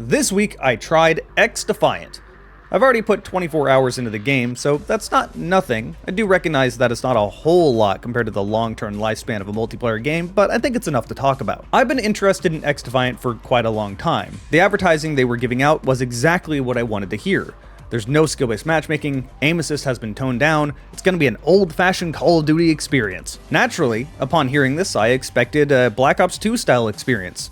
This week I tried XDefiant. I've already put 24 hours into the game, so that's not nothing. I do recognize that it's not a whole lot compared to the long-term lifespan of a multiplayer game, but I think it's enough to talk about. I've been interested in XDefiant for quite a long time. The advertising they were giving out was exactly what I wanted to hear. There's no skill-based matchmaking, aim assist has been toned down, it's gonna be an old-fashioned Call of Duty experience. Naturally, upon hearing this, I expected a Black Ops 2 style experience.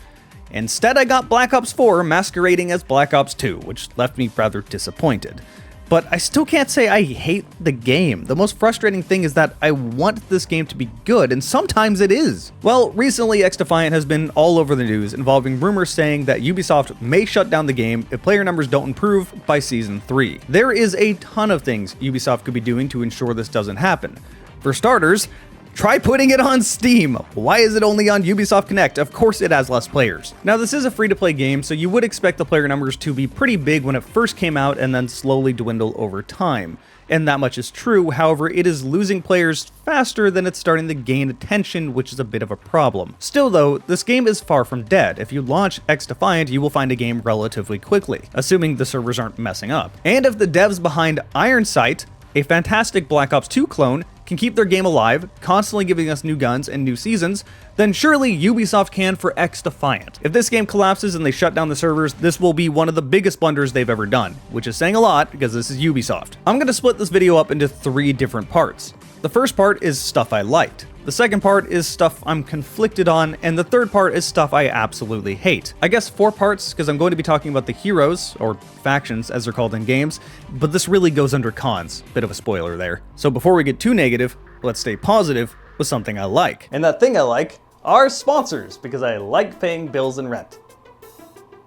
Instead, I got Black Ops 4 masquerading as Black Ops 2, which left me rather disappointed. But I still can't say I hate the game. The most frustrating thing is that I want this game to be good, and sometimes it is. Well, recently XDefiant has been all over the news, involving rumors saying that Ubisoft may shut down the game if player numbers don't improve by Season 3. There is a ton of things Ubisoft could be doing to ensure this doesn't happen. For starters, try putting it on Steam. Why is it only on Ubisoft Connect? Of course it has less players. Now this is a free-to-play game, so you would expect the player numbers to be pretty big when it first came out and then slowly dwindle over time. And that much is true, however, it is losing players faster than it's starting to gain attention, which is a bit of a problem. Still though, this game is far from dead. If you launch XDefiant, you will find a game relatively quickly, assuming the servers aren't messing up. And if the devs behind Iron Sight, a fantastic Black Ops 2 clone, can keep their game alive, constantly giving us new guns and new seasons, then surely Ubisoft can for XDefiant. If this game collapses and they shut down the servers, this will be one of the biggest blunders they've ever done, which is saying a lot because this is Ubisoft. I'm going to split this video up into 3 different parts. The first part is stuff I liked. The second part is stuff I'm conflicted on, and the third part is stuff I absolutely hate. I guess 4 parts, because I'm going to be talking about the heroes, or factions as they're called in games, but this really goes under cons. Bit of a spoiler there. So before we get too negative, let's stay positive with something I like. And that thing I like are sponsors, because I like paying bills and rent.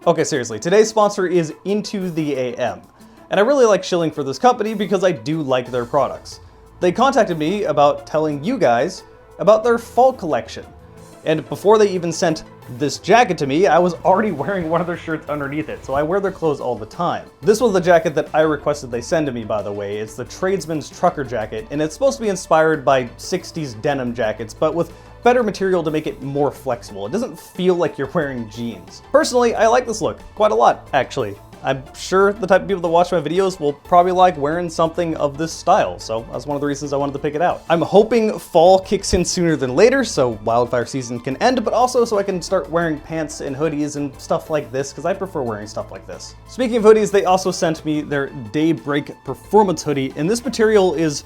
Okay, seriously, today's sponsor is IntoTheAM, and I really like shilling for this company because I do like their products. They contacted me about telling you guys about their fall collection. And before they even sent this jacket to me, I was already wearing one of their shirts underneath it, so I wear their clothes all the time. This was the jacket that I requested they send to me, by the way. It's the Tradesman's Trucker jacket, and it's supposed to be inspired by 60s denim jackets, but with better material to make it more flexible. It doesn't feel like you're wearing jeans. Personally, I like this look quite a lot, actually. I'm sure the type of people that watch my videos will probably like wearing something of this style, so that's one of the reasons I wanted to pick it out. I'm hoping fall kicks in sooner than later, so wildfire season can end, but also so I can start wearing pants and hoodies and stuff like this, because I prefer wearing stuff like this. Speaking of hoodies, they also sent me their Daybreak Performance hoodie, and this material is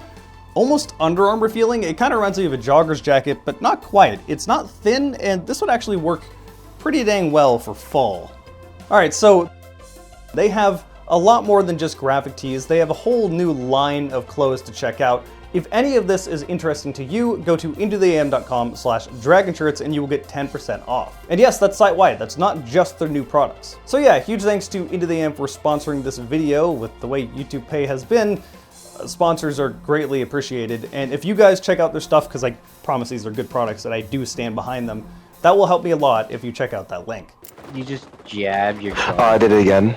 almost Under Armour feeling. It kind of reminds me of a jogger's jacket, but not quite. It's not thin, and this would actually work pretty dang well for fall. Alright, so they have a lot more than just graphic tees. They have a whole new line of clothes to check out. If any of this is interesting to you, go to IntoTheAM.com/dragonshirts and you will get 10% off. And yes, that's site-wide. That's not just their new products. So yeah, huge thanks to IntoTheAM for sponsoring this video. With the way YouTube Pay has been, sponsors are greatly appreciated. And if you guys check out their stuff, because I promise these are good products and I do stand behind them, that will help me a lot if you check out that link. You just jabbed your gun. Oh, I did it again.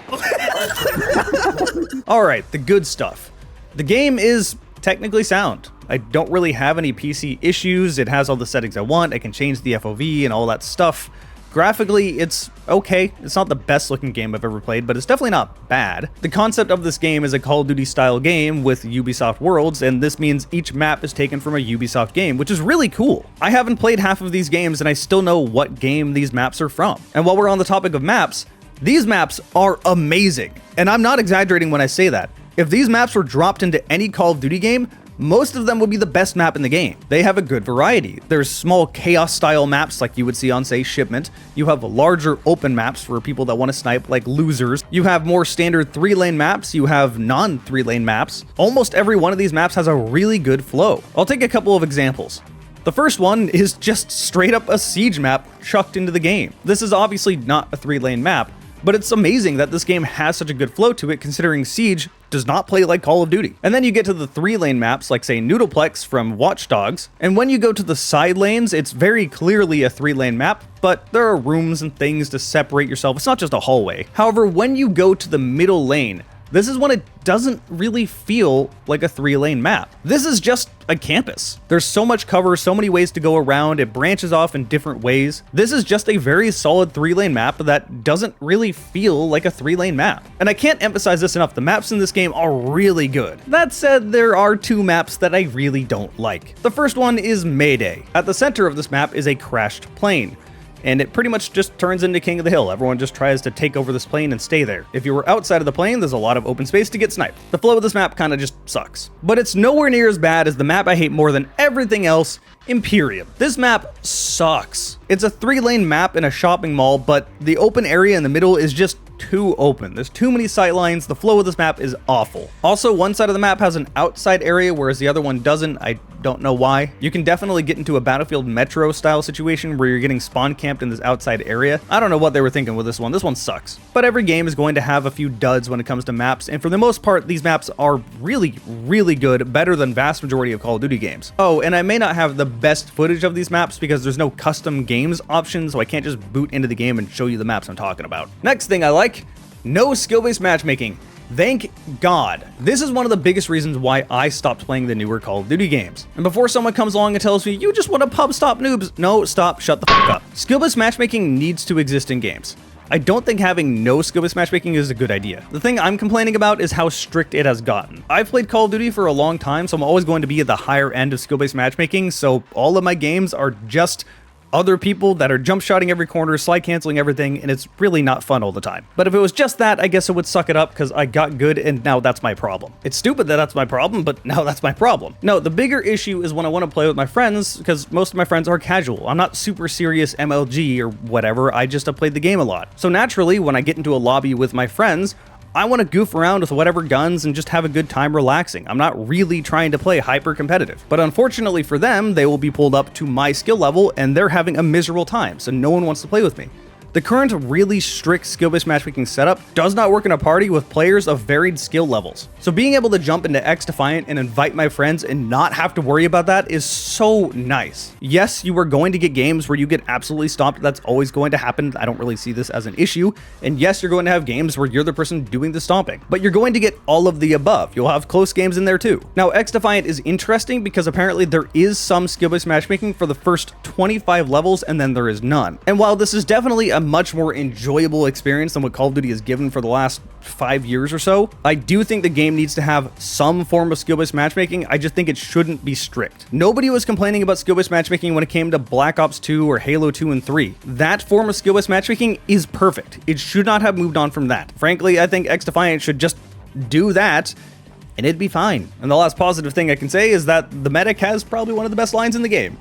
Alright, the good stuff. The game is technically sound. I don't really have any PC issues. It has all the settings I want. I can change the FOV and all that stuff. Graphically, it's okay. It's not the best looking game I've ever played, but it's definitely not bad. The concept of this game is a Call of Duty style game with Ubisoft worlds, and this means each map is taken from a Ubisoft game, which is really cool. I haven't played half of these games and I still know what game these maps are from. And while we're on the topic of maps, these maps are amazing. And I'm not exaggerating when I say that. If these maps were dropped into any Call of Duty game, most of them would be the best map in the game. They have a good variety. There's small chaos-style maps like you would see on, say, Shipment. You have larger open maps for people that want to snipe like losers. You have more standard 3-lane maps. You have non-3-lane maps. Almost every one of these maps has a really good flow. I'll take a couple of examples. The first one is just straight up a siege map chucked into the game. This is obviously not a 3-lane map, but it's amazing that this game has such a good flow to it considering Siege does not play like Call of Duty. And then you get to the 3-lane maps like say Noodleplex from Watch Dogs, and when you go to the side lanes, it's very clearly a 3-lane map, but there are rooms and things to separate yourself. It's not just a hallway. However, when you go to the middle lane, This is when it doesn't really feel like a 3-lane map. This is just a campus. There's so much cover, so many ways to go around, it branches off in different ways. This is just a very solid 3-lane map that doesn't really feel like a 3-lane map. And I can't emphasize this enough, the maps in this game are really good. That said, there are 2 maps that I really don't like. The first one is Mayday. At the center of this map is a crashed plane, and it pretty much just turns into King of the Hill. Everyone just tries to take over this plane and stay there. If you were outside of the plane, there's a lot of open space to get sniped. The flow of this map kind of just sucks. But it's nowhere near as bad as the map I hate more than everything else, Imperium. This map sucks. It's a 3-lane map in a shopping mall, but the open area in the middle is just too open. There's too many sight lines. The flow of this map is awful. Also, one side of the map has an outside area, whereas the other one doesn't. I don't know why. You can definitely get into a Battlefield Metro style situation where you're getting spawn camped in this outside area. I don't know what they were thinking with this one. This one sucks. But every game is going to have a few duds when it comes to maps, and for the most part, these maps are really, really good, better than vast majority of Call of Duty games. Oh, and I may not have the best footage of these maps because there's no custom games option, so I can't just boot into the game and show you the maps I'm talking about. Next thing I like, no skill-based matchmaking. Thank God. This is one of the biggest reasons why I stopped playing the newer Call of Duty games. And before someone comes along and tells me, you just want to pub stop noobs. No, stop, shut the fuck up. Skill-based matchmaking needs to exist in games. I don't think having no skill-based matchmaking is a good idea. The thing I'm complaining about is how strict it has gotten. I've played Call of Duty for a long time, so I'm always going to be at the higher end of skill-based matchmaking, so all of my games are just other people that are jump shotting every corner, slide canceling everything, and it's really not fun all the time. But if it was just that, I guess I would suck it up because I got good and now that's my problem. It's stupid that that's my problem, but now that's my problem. No, the bigger issue is when I want to play with my friends, because most of my friends are casual. I'm not super serious MLG or whatever, I just have played the game a lot. So naturally, when I get into a lobby with my friends, I want to goof around with whatever guns and just have a good time relaxing. I'm not really trying to play hyper competitive. But unfortunately for them, they will be pulled up to my skill level and they're having a miserable time, so no one wants to play with me. The current really strict skill-based matchmaking setup does not work in a party with players of varied skill levels. So being able to jump into XDefiant and invite my friends and not have to worry about that is so nice. Yes, you are going to get games where you get absolutely stomped. That's always going to happen. I don't really see this as an issue. And yes, you're going to have games where you're the person doing the stomping. But you're going to get all of the above. You'll have close games in there too. Now, XDefiant is interesting because apparently there is some skill-based matchmaking for the first 25 levels and then there is none. And while this is definitely a much more enjoyable experience than what Call of Duty has given for the last 5 years or so, I do think the game needs to have some form of skill-based matchmaking. I just think it shouldn't be strict. Nobody was complaining about skill-based matchmaking when it came to Black Ops 2 or Halo 2 and 3. That form of skill-based matchmaking is perfect. It should not have moved on from that. Frankly, I think XDefiant should just do that and it'd be fine. And the last positive thing I can say is that the medic has probably one of the best lines in the game.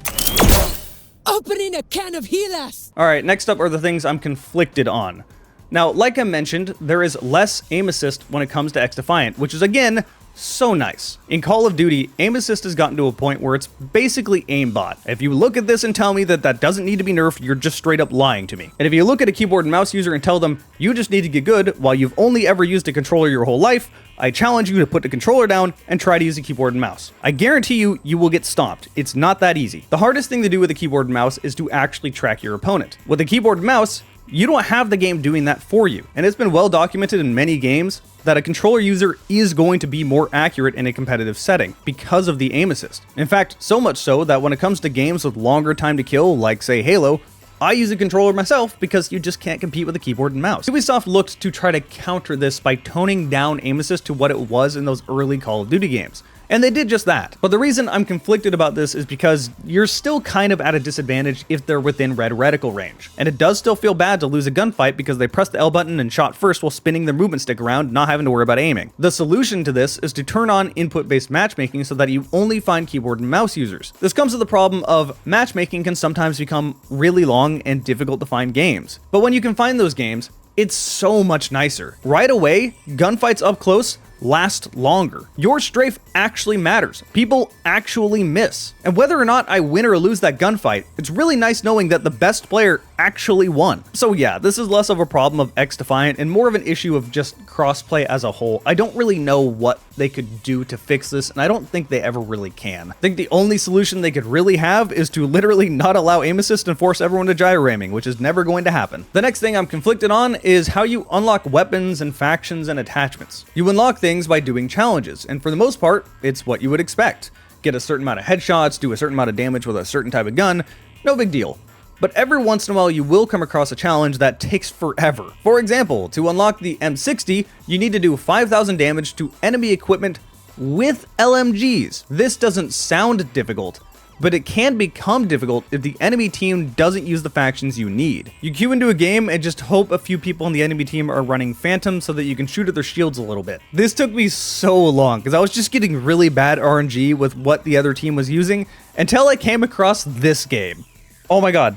Opening a can of Healers! Alright, next up are the things I'm conflicted on. Now, like I mentioned, there is less aim assist when it comes to XDefiant, which is again, so nice. In Call of Duty, aim assist has gotten to a point where it's basically aimbot. If you look at this and tell me that that doesn't need to be nerfed, you're just straight up lying to me. And if you look at a keyboard and mouse user and tell them, you just need to get good while you've only ever used a controller your whole life, I challenge you to put the controller down and try to use a keyboard and mouse. I guarantee you, you will get stomped. It's not that easy. The hardest thing to do with a keyboard and mouse is to actually track your opponent. With a keyboard and mouse, you don't have the game doing that for you. And it's been well documented in many games that a controller user is going to be more accurate in a competitive setting because of the aim assist. In fact, so much so that when it comes to games with longer time to kill, like say Halo, I use a controller myself because you just can't compete with a keyboard and mouse. Ubisoft looked to try to counter this by toning down aim assist to what it was in those early Call of Duty games. And they did just that. But the reason I'm conflicted about this is because you're still kind of at a disadvantage if they're within red reticle range. And it does still feel bad to lose a gunfight because they pressed the L button and shot first while spinning their movement stick around, not having to worry about aiming. The solution to this is to turn on input-based matchmaking so that you only find keyboard and mouse users. This comes with the problem of matchmaking can sometimes become really long and difficult to find games. But when you can find those games, it's so much nicer. Right away, gunfights up close last longer. Your strafe actually matters. People actually miss. And whether or not I win or lose that gunfight, it's really nice knowing that the best player actually won. So yeah, this is less of a problem of XDefiant and more of an issue of just crossplay as a whole. I don't really know what they could do to fix this, and I don't think they ever really can. I think the only solution they could really have is to literally not allow aim assist and force everyone to gyro aiming, which is never going to happen. The next thing I'm conflicted on is how you unlock weapons and factions and attachments. You unlock things by doing challenges, and for the most part, it's what you would expect. Get a certain amount of headshots, do a certain amount of damage with a certain type of gun, no big deal. But every once in a while you will come across a challenge that takes forever. For example, to unlock the M60, you need to do 5,000 damage to enemy equipment with LMGs. This doesn't sound difficult, but it can become difficult if the enemy team doesn't use the factions you need. You queue into a game and just hope a few people on the enemy team are running Phantom so that you can shoot at their shields a little bit. This took me so long because I was just getting really bad RNG with what the other team was using until I came across this game. Oh my god.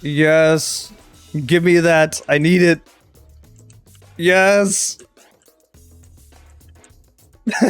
Yes. Give me that. I need it. Yes.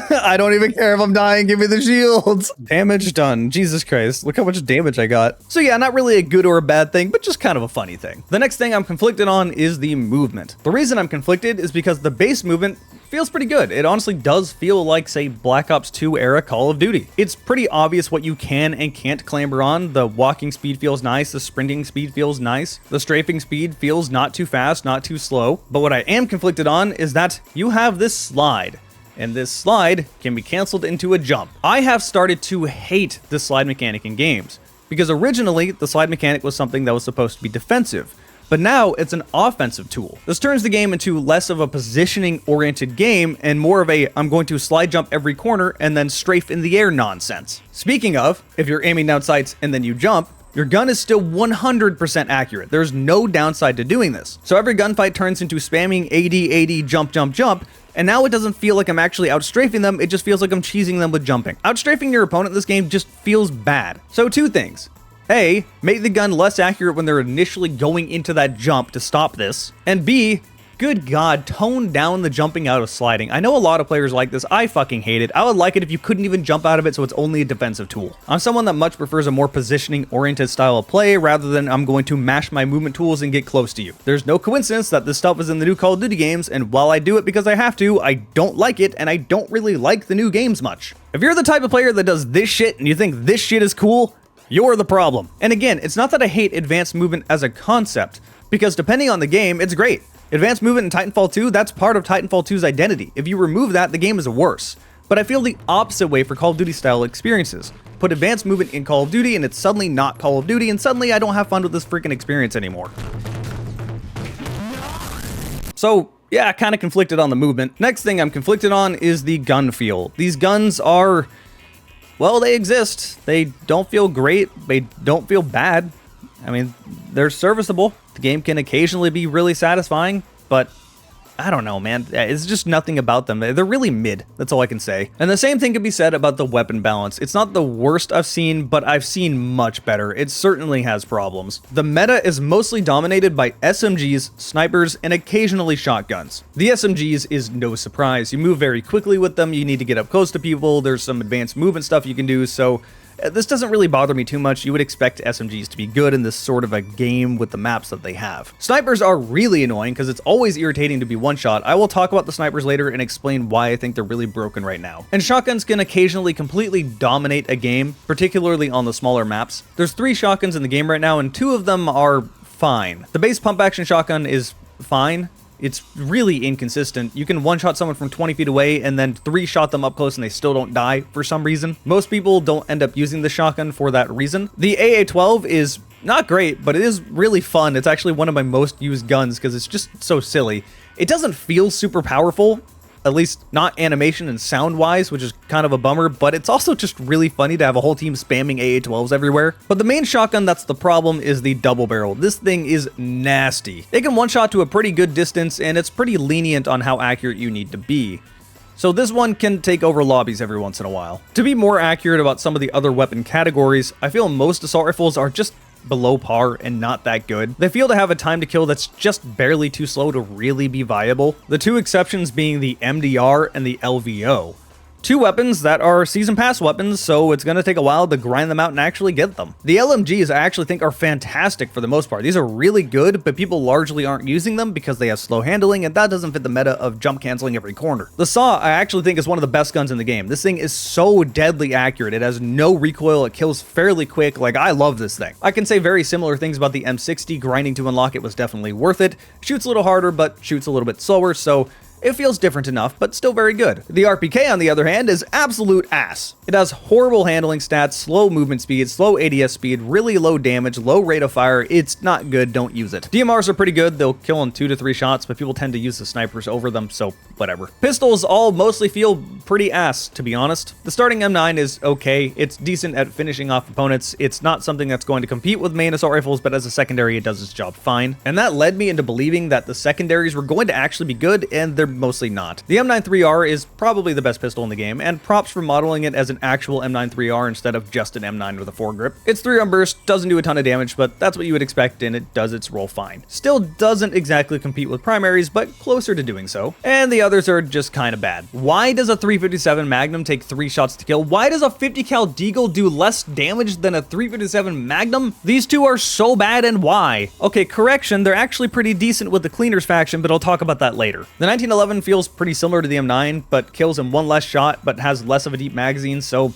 I don't even care if I'm dying. Give me the shields. Damage done. Jesus Christ. Look how much damage I got. So yeah, not really a good or a bad thing, but just kind of a funny thing. The next thing I'm conflicted on is the movement. The reason I'm conflicted is because the base movement feels pretty good. It honestly does feel like, say, Black Ops 2 era Call of Duty. It's pretty obvious what you can and can't clamber on. The walking speed feels nice. The sprinting speed feels nice. The strafing speed feels not too fast, not too slow. But what I am conflicted on is that you have this slide. And this slide can be canceled into a jump. I have started to hate the slide mechanic in games, because originally the slide mechanic was something that was supposed to be defensive, but now it's an offensive tool. This turns the game into less of a positioning-oriented game and more of a I'm going to slide jump every corner and then strafe in the air nonsense. Speaking of, if you're aiming down sights and then you jump, your gun is still 100% accurate. There's no downside to doing this. So every gunfight turns into spamming AD, jump, jump, jump, and now it doesn't feel like I'm actually outstrafing them, it just feels like I'm cheesing them with jumping. Outstrafing your opponent in this game just feels bad. So two things. A, make the gun less accurate when they're initially going into that jump to stop this. And B, good god, tone down the jumping out of sliding. I know a lot of players like this. I fucking hate it. I would like it if you couldn't even jump out of it so it's only a defensive tool. I'm someone that much prefers a more positioning-oriented style of play rather than I'm going to mash my movement tools and get close to you. There's no coincidence that this stuff is in the new Call of Duty games, and while I do it because I have to, I don't like it, and I don't really like the new games much. If you're the type of player that does this shit and you think this shit is cool, you're the problem. And again, it's not that I hate advanced movement as a concept, because depending on the game, it's great. Advanced movement in Titanfall 2, that's part of Titanfall 2's identity. If you remove that, the game is worse. But I feel the opposite way for Call of Duty style experiences. Put advanced movement in Call of Duty and it's suddenly not Call of Duty, and suddenly I don't have fun with this freaking experience anymore. So yeah, kind of conflicted on the movement. Next thing I'm conflicted on is the gun feel. These guns are, well, they exist. They don't feel great. They don't feel bad. I mean, they're serviceable. The game can occasionally be really satisfying, but I don't know, man. It's just nothing about them. They're really mid. That's all I can say. And the same thing can be said about the weapon balance. It's not the worst I've seen, but I've seen much better. It certainly has problems. The meta is mostly dominated by SMGs, snipers, and occasionally shotguns. The SMGs is no surprise. You move very quickly with them. You need to get up close to people. There's some advanced movement stuff you can do, so this doesn't really bother me too much. You would expect SMGs to be good in this sort of a game with the maps that they have. Snipers are really annoying because it's always irritating to be one-shot. I will talk about the snipers later and explain why I think they're really broken right now. And shotguns can occasionally completely dominate a game, particularly on the smaller maps. There's 3 shotguns in the game right now, and 2 of them are fine. The base pump-action shotgun is fine. It's really inconsistent. You can one-shot someone from 20 feet away and then 3-shot them up close and they still don't die for some reason. Most people don't end up using the shotgun for that reason. The AA-12 is not great, but it is really fun. It's actually one of my most used guns because it's just so silly. It doesn't feel super powerful, at least not animation and sound-wise, which is kind of a bummer, but it's also just really funny to have a whole team spamming AA-12s everywhere. But the main shotgun that's the problem is the double barrel. This thing is nasty. It can one-shot to a pretty good distance, and it's pretty lenient on how accurate you need to be. So this one can take over lobbies every once in a while. To be more accurate about some of the other weapon categories, I feel most assault rifles are just below par and not that good. They feel to have a time to kill that's just barely too slow to really be viable. The 2 exceptions being the MDR and the LVO. 2 weapons that are Season Pass weapons, so it's going to take a while to grind them out and actually get them. The LMGs I actually think are fantastic for the most part. These are really good, but people largely aren't using them because they have slow handling, and that doesn't fit the meta of jump canceling every corner. The Saw I actually think is one of the best guns in the game. This thing is so deadly accurate. It has no recoil, it kills fairly quick. Like, I love this thing. I can say very similar things about the M60. Grinding to unlock it was definitely worth it. Shoots a little harder, but shoots a little bit slower, so it feels different enough, but still very good. The RPK, on the other hand, is absolute ass. It has horrible handling stats, slow movement speed, slow ADS speed, really low damage, low rate of fire. It's not good, don't use it. DMRs are pretty good, they'll kill in 2 to 3 shots, but people tend to use the snipers over them, so whatever. Pistols all mostly feel pretty ass, to be honest. The starting M9 is okay, it's decent at finishing off opponents. It's not something that's going to compete with main assault rifles, but as a secondary, it does its job fine. And that led me into believing that the secondaries were going to actually be good, and they're mostly not. The M93R is probably the best pistol in the game, and props for modeling it as an actual M93R instead of just an M9 with a foregrip. Its 3-round burst doesn't do a ton of damage, but that's what you would expect, and it does its role fine. Still doesn't exactly compete with primaries, but closer to doing so. And the others are just kind of bad. Why does a 357 Magnum take 3 shots to kill? Why does a 50 cal Deagle do less damage than a 357 Magnum? These two are so bad, and why? Okay, correction, they're actually pretty decent with the Cleaners faction, but I'll talk about that later. The 1911 feels pretty similar to the M9, but kills in 1 less shot, but has less of a deep magazine, so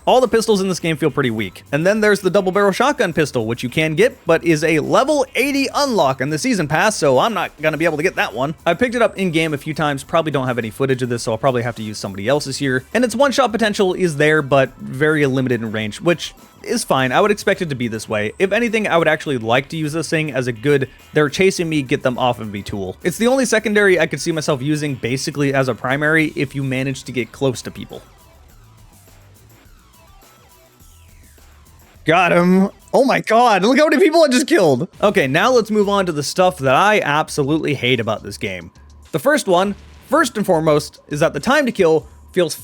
all the pistols in this game feel pretty weak. And then there's the double barrel shotgun pistol, which you can get, but is a level 80 unlock in the season pass, so I'm not gonna be able to get that one. I picked it up in game a few times, probably don't have any footage of this, so I'll probably have to use somebody else's here. And its one-shot potential is there, but very limited in range, which is fine. I would expect it to be this way. If anything, I would actually like to use this thing as a good, they're chasing me, get them off of me tool. It's the only secondary I could see myself using basically as a primary if you manage to get close to people. Got him. Oh my god, look how many people I just killed. Okay, now let's move on to the stuff that I absolutely hate about this game. The first one, first and foremost, is that the time to kill feels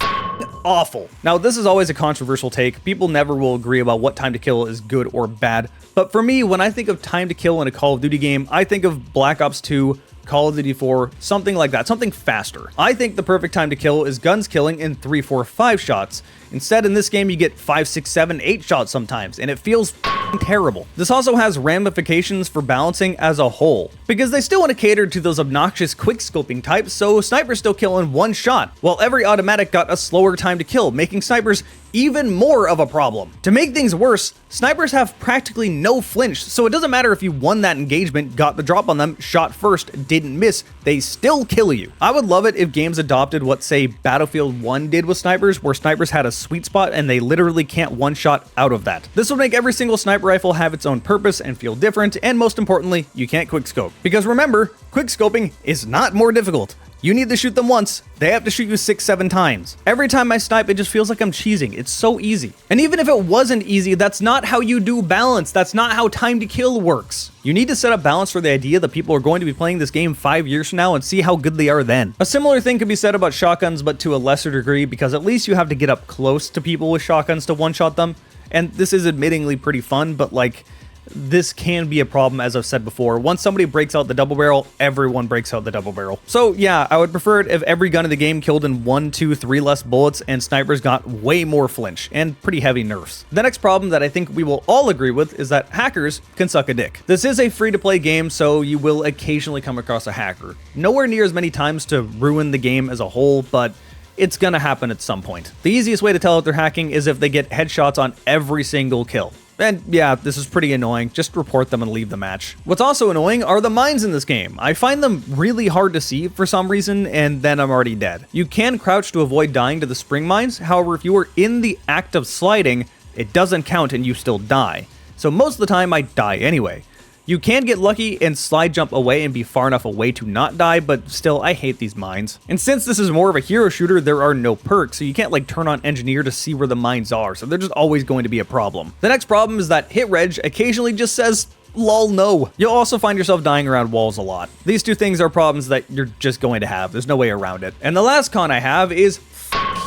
awful. Now, this is always a controversial take. People never will agree about what time to kill is good or bad. But for me, when I think of time to kill in a Call of Duty game, I think of Black Ops 2, Call of Duty 4, something like that, something faster. I think the perfect time to kill is guns killing in 3, 4, 5 shots. Instead, in this game, you get 5, 6, 7, 8 shots sometimes, and it feels terrible. This also has ramifications for balancing as a whole, because they still want to cater to those obnoxious quick-scoping types, so snipers still kill in 1 shot, while every automatic got a slower time to kill, making snipers even more of a problem. To make things worse, snipers have practically no flinch, so it doesn't matter if you won that engagement, got the drop on them, shot first, didn't miss, they still kill you. I would love it if games adopted what, say, Battlefield 1 did with snipers, where snipers had a sweet spot and they literally can't one-shot out of that. This would make every single sniper rifle have its own purpose and feel different, and most importantly, you can't quickscope. Because remember, quickscoping is not more difficult. You need to shoot them once, they have to shoot you 6, 7 times. Every time I snipe, it just feels like I'm cheesing. It's so easy. And even if it wasn't easy, that's not how you do balance. That's not how time to kill works. You need to set up balance for the idea that people are going to be playing this game 5 years from now and see how good they are then. A similar thing could be said about shotguns, but to a lesser degree, because at least you have to get up close to people with shotguns to one-shot them. And this is admittingly pretty fun, but like, this can be a problem, as I've said before. Once somebody breaks out the double barrel, everyone breaks out the double barrel. So yeah, I would prefer it if every gun in the game killed in 1, 2, 3 less bullets and snipers got way more flinch and pretty heavy nerfs. The next problem that I think we will all agree with is that hackers can suck a dick. This is a free-to-play game, so you will occasionally come across a hacker. Nowhere near as many times to ruin the game as a whole, but it's gonna happen at some point. The easiest way to tell if they're hacking is if they get headshots on every single kill. And yeah, this is pretty annoying. Just report them and leave the match. What's also annoying are the mines in this game. I find them really hard to see for some reason, and then I'm already dead. You can crouch to avoid dying to the spring mines. However, if you are in the act of sliding, it doesn't count and you still die. So most of the time I die anyway. You can get lucky and slide jump away and be far enough away to not die, but still, I hate these mines. And since this is more of a hero shooter, there are no perks, so you can't like turn on engineer to see where the mines are, so they're just always going to be a problem. The next problem is that hit reg occasionally just says, lol no. You'll also find yourself dying around walls a lot. These two things are problems that you're just going to have. There's no way around it. And the last con I have is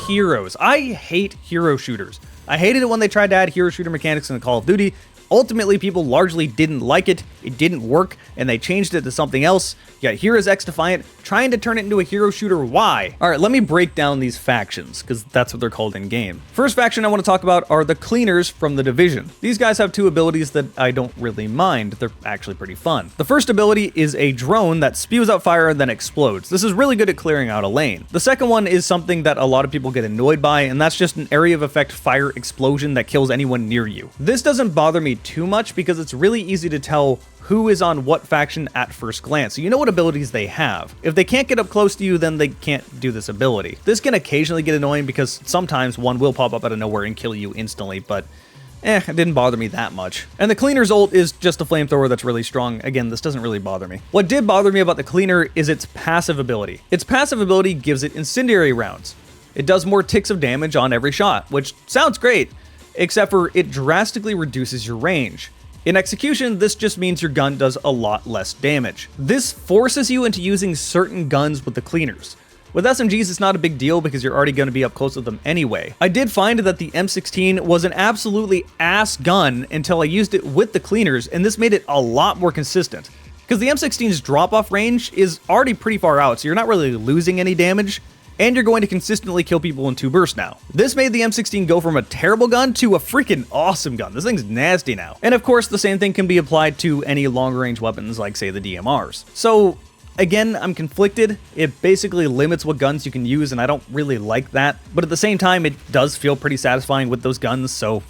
heroes. I hate hero shooters. I hated it when they tried to add hero shooter mechanics in Call of Duty. Ultimately, people largely didn't like it, it didn't work, and they changed it to something else. Yeah, here is XDefiant, trying to turn it into a hero shooter. Why? All right, let me break down these factions, because that's what they're called in game. First faction I want to talk about are the Cleaners from the Division. These guys have two abilities that I don't really mind. They're actually pretty fun. The first ability is a drone that spews out fire and then explodes. This is really good at clearing out a lane. The second one is something that a lot of people get annoyed by, and that's just an area of effect fire explosion that kills anyone near you. This doesn't bother me too much because it's really easy to tell who is on what faction at first glance, so you know what abilities they have. If they can't get up close to you, then they can't do this ability. This can occasionally get annoying because sometimes one will pop up out of nowhere and kill you instantly, but it didn't bother me that much. And the Cleaner's ult is just a flamethrower that's really strong. Again, this doesn't really bother me. What did bother me about the Cleaner is its passive ability. Its passive ability gives it incendiary rounds. It does more ticks of damage on every shot, which sounds great, except for it drastically reduces your range. In execution, this just means your gun does a lot less damage. This forces you into using certain guns with the Cleaners. With SMGs, it's not a big deal because you're already going to be up close with them anyway. I did find that the M16 was an absolutely ass gun until I used it with the Cleaners, and this made it a lot more consistent. Because the M16's drop-off range is already pretty far out, so you're not really losing any damage, and you're going to consistently kill people in 2 bursts now. This made the M16 go from a terrible gun to a freaking awesome gun. This thing's nasty now. And of course, the same thing can be applied to any longer range weapons like, say, the DMRs. So, again, I'm conflicted. It basically limits what guns you can use, and I don't really like that. But at the same time, it does feel pretty satisfying with those guns, so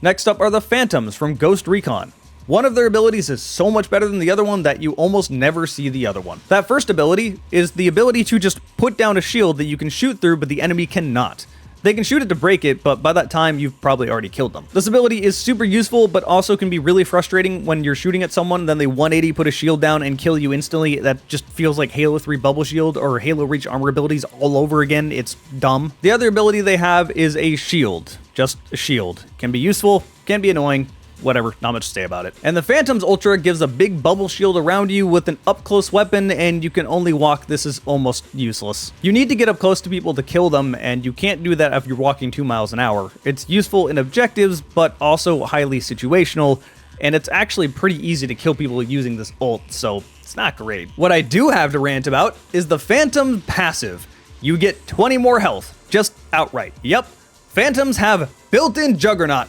Next up are the Phantoms from Ghost Recon. One of their abilities is so much better than the other one that you almost never see the other one. That first ability is the ability to just put down a shield that you can shoot through, but the enemy cannot. They can shoot it to break it, but by that time, you've probably already killed them. This ability is super useful, but also can be really frustrating when you're shooting at someone, then they 180 put a shield down and kill you instantly. That just feels like Halo 3 Bubble Shield or Halo Reach armor abilities all over again. It's dumb. The other ability they have is a shield. Just a shield. Can be useful, can be annoying. Whatever, not much to say about it. And the Phantom's Ultra gives a big bubble shield around you with an up-close weapon, and you can only walk. This is almost useless. You need to get up close to people to kill them, and you can't do that if you're walking 2 miles an hour. It's useful in objectives, but also highly situational, and it's actually pretty easy to kill people using this ult, so it's not great. What I do have to rant about is the Phantom passive. You get 20 more health, just outright. Yep, Phantoms have built-in Juggernaut.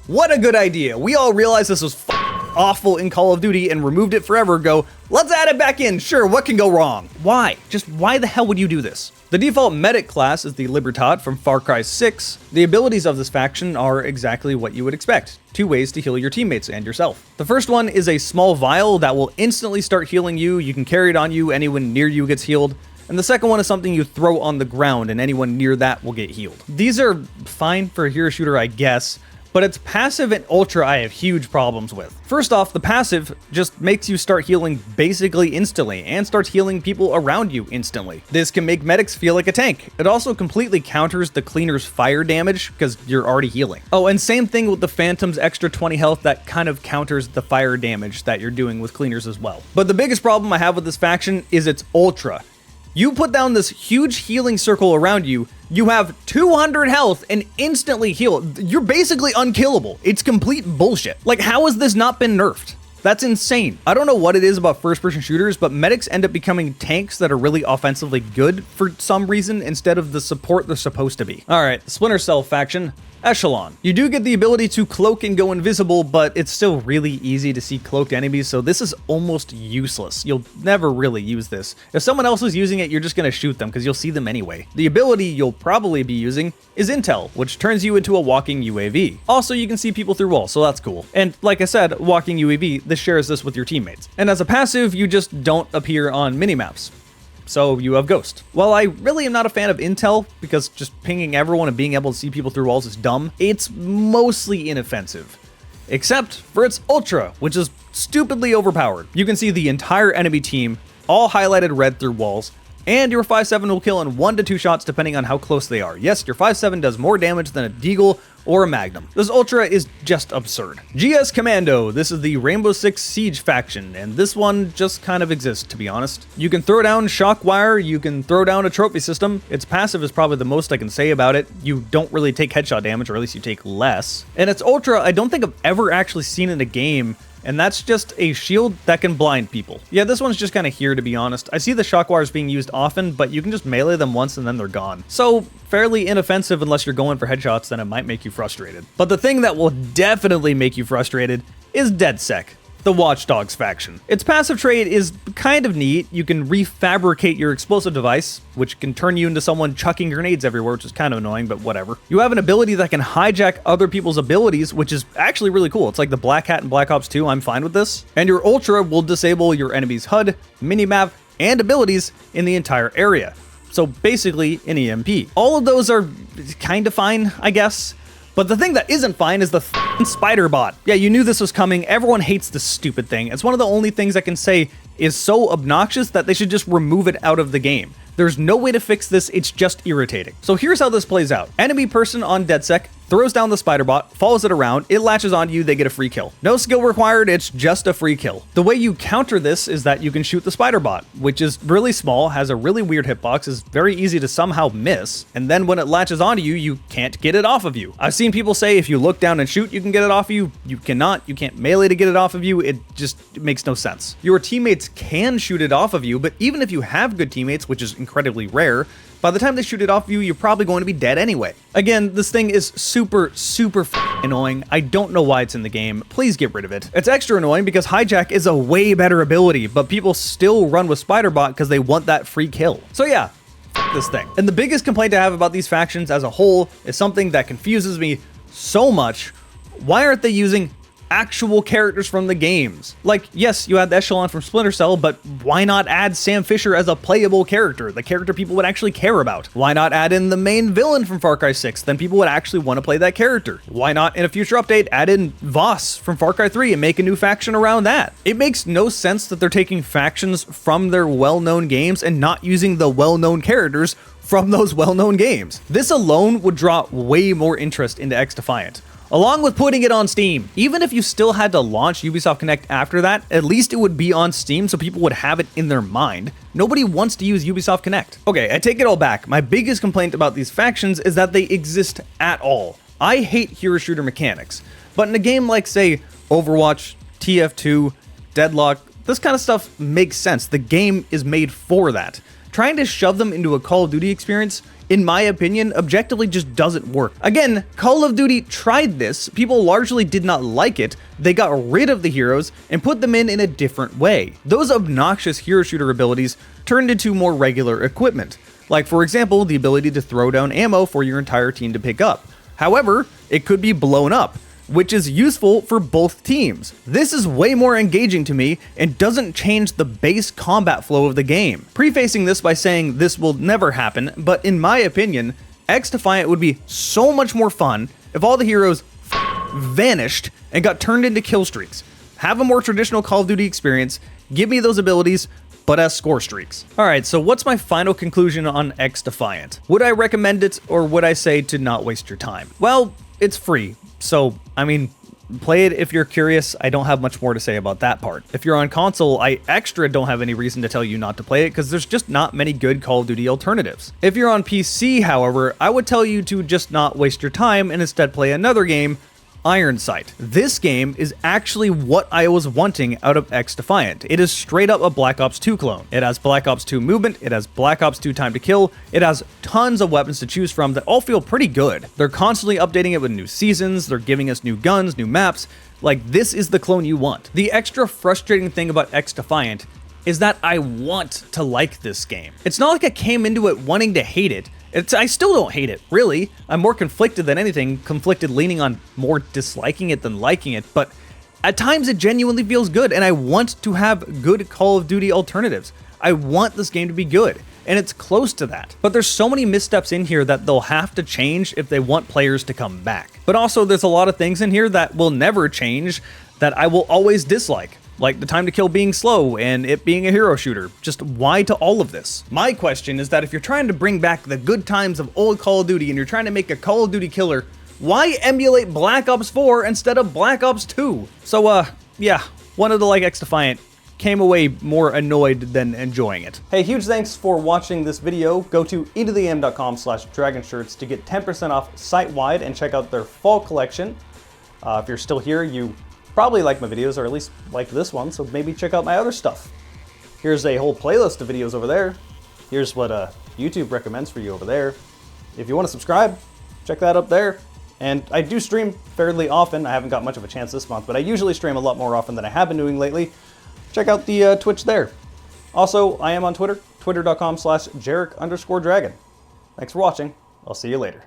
What a good idea. We all realized this was awful in Call of Duty and removed it forever ago. Let's add it back in. Sure, what can go wrong? Why? Just why the hell would you do this? The default medic class is the Libertad from Far Cry 6. The abilities of this faction are exactly what you would expect. 2 ways to heal your teammates and yourself. The first one is a small vial that will instantly start healing you. You can carry it on you. Anyone near you gets healed. And the second one is something you throw on the ground and anyone near that will get healed. These are fine for a hero shooter, I guess, but its passive and ultra I have huge problems with. First off, the passive just makes you start healing basically instantly and starts healing people around you instantly. This can make medics feel like a tank. It also completely counters the Cleaner's fire damage because you're already healing. Oh, and same thing with the Phantom's extra 20 health that kind of counters the fire damage that you're doing with Cleaners as well. But the biggest problem I have with this faction is its ultra. You put down this huge healing circle around you, you have 200 health and instantly heal. You're basically unkillable. It's complete bullshit. Like, how has this not been nerfed? That's insane. I don't know what it is about first-person shooters, but medics end up becoming tanks that are really offensively good for some reason instead of the support they're supposed to be. All right, the Splinter Cell faction. Echelon. You do get the ability to cloak and go invisible, but it's still really easy to see cloaked enemies, so this is almost useless. You'll never really use this. If someone else is using it, you're just going to shoot them because you'll see them anyway. The ability you'll probably be using is Intel, which turns you into a walking UAV. Also, you can see people through walls, so that's cool. And like I said, walking UAV, this shares this with your teammates. And as a passive, you just don't appear on minimaps. So you have Ghost. While I really am not a fan of Intel, because just pinging everyone and being able to see people through walls is dumb, it's mostly inoffensive. Except for its Ultra, which is stupidly overpowered. You can see the entire enemy team, all highlighted red through walls, and your 5.7 will kill in 1 to 2 shots depending on how close they are. Yes, your 5.7 does more damage than a Deagle or a Magnum. This Ultra is just absurd. GS Commando. This is the Rainbow Six Siege faction, and this one just kind of exists, to be honest. You can throw down shock wire, you can throw down a trophy system. Its passive is probably the most I can say about it. You don't really take headshot damage, or at least you take less. And its Ultra, I don't think I've ever actually seen in a game and that's just a shield that can blind people. Yeah, this one's just kind of here, to be honest. I see the shock wires being used often, but you can just melee them once and then they're gone. So, fairly inoffensive unless you're going for headshots, then it might make you frustrated. But the thing that will definitely make you frustrated is DedSec, the Watchdogs faction. Its passive trait is kind of neat. You can refabricate your explosive device, which can turn you into someone chucking grenades everywhere, which is kind of annoying, but whatever. You have an ability that can hijack other people's abilities, which is actually really cool. It's like the Black Hat in Black Ops 2, I'm fine with this. And your Ultra will disable your enemy's HUD, minimap, and abilities in the entire area. So basically an EMP. All of those are kind of fine, I guess. But the thing that isn't fine is the spider bot. Yeah, you knew this was coming. Everyone hates this stupid thing. It's one of the only things I can say is so obnoxious that they should just remove it out of the game. There's no way to fix this, it's just irritating. So here's how this plays out. Enemy person on DedSec throws down the spider bot, follows it around, it latches onto you, they get a free kill. No skill required, it's just a free kill. The way you counter this is that you can shoot the spider bot, which is really small, has a really weird hitbox, is very easy to somehow miss, and then when it latches onto you, you can't get it off of you. I've seen people say if you look down and shoot, you can get it off of you. You cannot, you can't melee to get it off of you, it makes no sense. Your teammates can shoot it off of you, but even if you have good teammates, which is incredibly rare, by the time they shoot it off you, you're probably going to be dead anyway. Again, this thing is super annoying. I don't know why it's in the game. Please get rid of it. It's extra annoying because Hijack is a way better ability, but people still run with Spiderbot because they want that free kill. So yeah, this thing. And the biggest complaint I have about these factions as a whole is something that confuses me so much. Why aren't they using actual characters from the games? Like, yes, you had the Echelon from Splinter Cell, but why not add Sam Fisher as a playable character, the character people would actually care about? Why not add in the main villain from Far Cry 6? Then people would actually want to play that character. Why not, in a future update, add in Voss from Far Cry 3 and make a new faction around that? It makes no sense that they're taking factions from their well-known games and not using the well-known characters from those well-known games. This alone would draw way more interest into XDefiant, along with putting it on Steam. Even if you still had to launch Ubisoft Connect after that, at least it would be on Steam so people would have it in their mind. Nobody wants to use Ubisoft Connect. Okay, I take it all back. My biggest complaint about these factions is that they exist at all. I hate hero shooter mechanics, but in a game like, say, Overwatch, TF2, Deadlock, this kind of stuff makes sense. The game is made for that. Trying to shove them into a Call of Duty experience, in my opinion, objectively just doesn't work. Again, Call of Duty tried this, people largely did not like it, they got rid of the heroes and put them in a different way. Those obnoxious hero shooter abilities turned into more regular equipment, like for example, the ability to throw down ammo for your entire team to pick up. However, it could be blown up, which is useful for both teams. This is way more engaging to me and doesn't change the base combat flow of the game. Prefacing this by saying this will never happen, but in my opinion, XDefiant would be so much more fun if all the heroes vanished and got turned into kill streaks. Have a more traditional Call of Duty experience, give me those abilities, but as score streaks. Alright, so what's my final conclusion on XDefiant? Would I recommend it, or would I say to not waste your time? Well, it's free. So, I mean, play it if you're curious. I don't have much more to say about that part. If you're on console, I extra don't have any reason to tell you not to play it because there's just not many good Call of Duty alternatives. If you're on PC, however, I would tell you to just not waste your time and instead play another game, Iron Sight. This game is actually what I was wanting out of XDefiant. It is straight up a Black Ops 2 clone. It has Black Ops 2 movement, it has Black Ops 2 time to kill, it has tons of weapons to choose from that all feel pretty good. They're constantly updating it with new seasons, they're giving us new guns, new maps. Like, this is the clone you want. The extra frustrating thing about XDefiant is that I want to like this game. It's not like I came into it wanting to hate it. I still don't hate it, really. I'm more conflicted than anything, conflicted leaning on more disliking it than liking it, but at times it genuinely feels good, and I want to have good Call of Duty alternatives. I want this game to be good, and it's close to that. But there's so many missteps in here that they'll have to change if they want players to come back. But also, there's a lot of things in here that will never change that I will always dislike. Like the time to kill being slow and it being a hero shooter. Just why to all of this? My question is that if you're trying to bring back the good times of old Call of Duty and you're trying to make a Call of Duty killer, why emulate Black Ops 4 instead of Black Ops 2? So, yeah, wanted to like XDefiant. Came away more annoyed than enjoying it. Hey, huge thanks for watching this video. Go to IntoTheAM.com/dragonshirts to get 10% off site-wide and check out their fall collection. If you're still here, you probably like my videos, or at least like this one, so maybe check out my other stuff. Here's a whole playlist of videos over there. Here's what YouTube recommends for you over there. If you want to subscribe, check that up there. And I do stream fairly often. I haven't got much of a chance this month, but I usually stream a lot more often than I have been doing lately. Check out the Twitch there. Also, I am on Twitter, twitter.com/Jarek_Dragon. Thanks for watching. I'll see you later.